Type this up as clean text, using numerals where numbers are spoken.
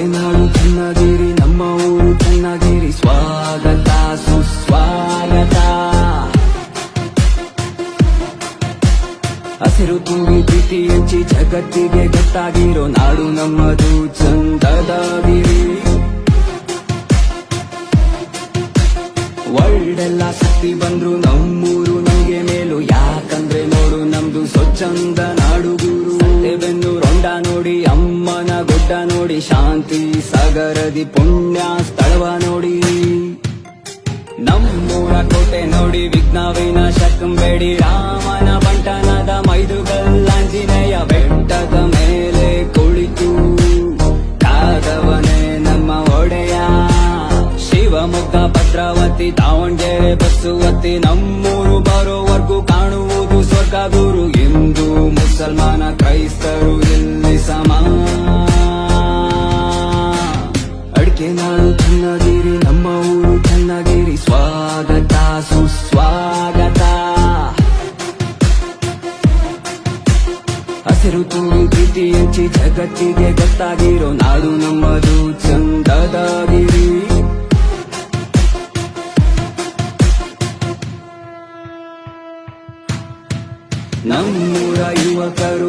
ಅಡಿಕೆ ನಾಡು ಚನ್ನಗಿರಿ, ನಮ್ಮ ಊರು ಚನ್ನಗಿರಿ. ಸ್ವಾಗತ ಸುಸ್ವಾಗತ. ಹಸಿರು ತುಂಬಿ ಪ್ರೀತಿ ಹಂಚಿ ಜಗತ್ತಿಗೆ ಗೊತ್ತಾಗಿರೋ ನಾಡು ನಮ್ಮದು ಚಂದದ ಗಿರಿ. ವರ್ಲ್ಡ್ ಎಲ್ಲ ಶಕ್ತಿ ಬಂದ್ರು ನಮ್ಮೂರು ನಮ್ಗೆ ಮೇಲು, ಯಾಕಂದ್ರೆ ನೋಡು ನಮ್ದು ಸ್ವಚ್ಛಂದ ನಾಡು ಗುರು. ಬೆನ್ನು ರೊಂಡ ನೋಡಿ, ಅಮ್ಮನ ಗುಡ್ಡ ನೋಡಿ, ಶಾಂತಿ ಸಾಗರದಿ ಪುಣ್ಯ ಸ್ಥಳವ ನೋಡಿ. ನಮ್ಮೂರ ಕೋಟೆ ನೋಡಿ, ವಿಘ್ನವಿನ ಶಕಂಬೇಡಿ, ರಾಮನ ಬಂಟನದ ಮೈದುಗಲ್ಲಾಂಜನೇಯ. ಬೆಟ್ಟದ ಮೇಲೆ ಕುಳಿತು ಕಾದವನೇ ನಮ್ಮ ಒಡೆಯ. ಶಿವಮೊಗ್ಗ ಭದ್ರಾವತಿ ದಾವಣಗೆರೆ ಬಸವತಿ, ನಮ್ಮೂರು ಬರೋವರೆಗೂ ಕಾಣುವುದು ಸ್ವರ್ಗ ಗುರು. ಹಿಂದೂ ಮುಸಲ್ಮಾನ ಕ್ರೈಸ್ತರು ಇಲ್ಲಿ ಸಮ. ಅಡಿಕೆ ನಾಡು ಚನ್ನಗಿರಿ, ನಮ್ಮ ಊರು ಚನ್ನಗಿರಿ. ಸ್ವಾಗತ ಸುಸ್ವಾಗತ. ಹಸಿರು ತುಂಬಿ ಪ್ರೀತಿ ಹಂಚಿ ಜಗತ್ತಿಗೆ ಗೊತ್ತಾಗಿರೋ ನಾಡು ನಮ್ಮದು ಚಂದದ ಗಿರಿ. ನಮ್ಮೂರ ಯುವಕರು